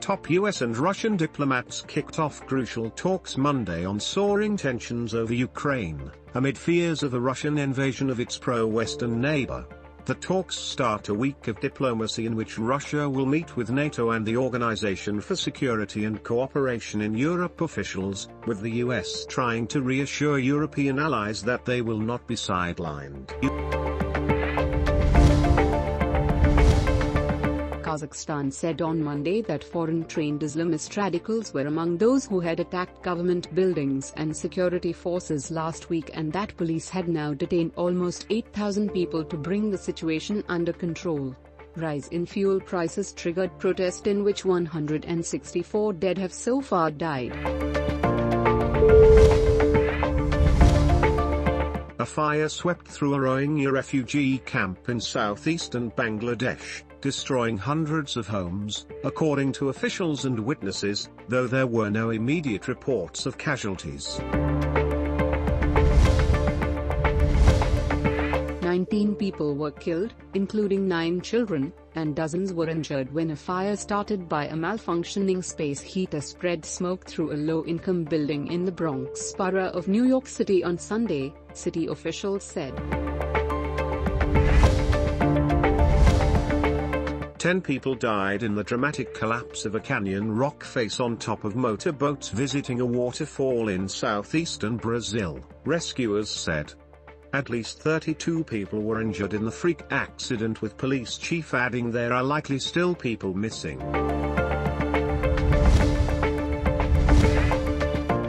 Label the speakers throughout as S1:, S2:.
S1: top US and Russian diplomats kicked off crucial talks Monday on soaring tensions over Ukraine, amid fears of a Russian invasion of its pro-Western neighbor. The talks start a week of diplomacy in which Russia will meet with NATO and the Organization for Security and Cooperation in Europe officials, with the US trying to reassure European allies that they will not be sidelined.
S2: Kazakhstan said on Monday that foreign-trained Islamist radicals were among those who had attacked government buildings and security forces last week, and that police had now detained almost 8,000 people to bring the situation under control. Rise in fuel prices triggered protest in which 164 dead have so far died.
S1: A fire swept through a Rohingya refugee camp in southeastern Bangladesh, destroying hundreds of homes, according to officials and witnesses, though there were no immediate reports of casualties.
S2: 19 people were killed, including 9 children, and dozens were injured when a fire started by a malfunctioning space heater spread smoke through a low-income building in the Bronx borough of New York City on Sunday, city officials said.
S1: 10 people died in the dramatic collapse of a canyon rock face on top of motorboats visiting a waterfall in southeastern Brazil, rescuers said. At least 32 people were injured in the freak accident, with police chief adding there are likely still people missing.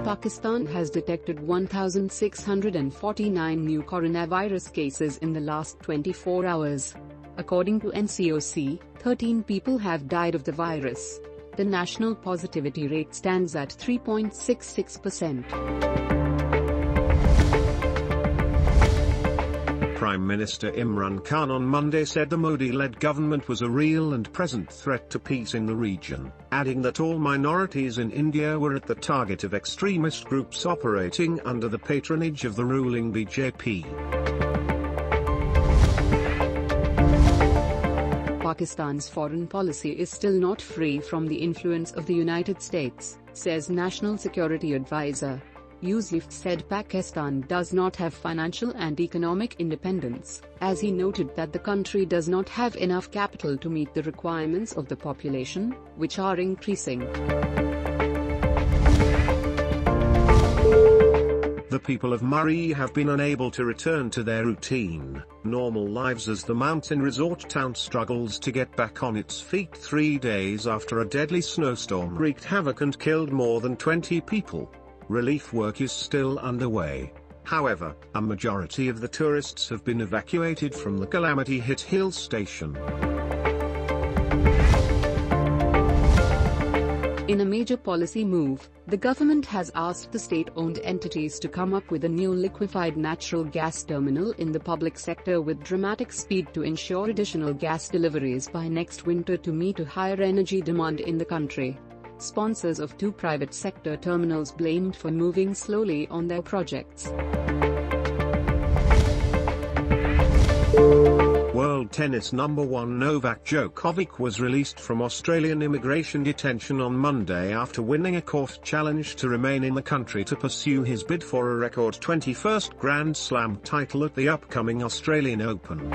S2: Pakistan has detected 1,649 new coronavirus cases in the last 24 hours. According to NCOC, 13 people have died of the virus. The national positivity rate stands at 3.66%.
S1: Prime Minister Imran Khan on Monday said the Modi-led government was a real and present threat to peace in the region, adding that all minorities in India were at the target of extremist groups operating under the patronage of the ruling BJP.
S2: Pakistan's foreign policy is still not free from the influence of the United States, says National Security Advisor. Yusuf said Pakistan does not have financial and economic independence, as he noted that the country does not have enough capital to meet the requirements of the population, which are increasing.
S1: The people of Murray have been unable to return to their routine, normal lives as the mountain resort town struggles to get back on its feet 3 days after a deadly snowstorm wreaked havoc and killed more than 20 people. Relief work is still underway. However, a majority of the tourists have been evacuated from the calamity-hit hill station.
S2: In a major policy move, the government has asked the state-owned entities to come up with a new liquefied natural gas terminal in the public sector with dramatic speed to ensure additional gas deliveries by next winter to meet a higher energy demand in the country. Sponsors of 2 private sector terminals blamed for moving slowly on their projects.
S1: World tennis number 1 Novak Djokovic was released from Australian immigration detention on Monday after winning a court challenge to remain in the country to pursue his bid for a record 21st Grand Slam title at the upcoming Australian Open.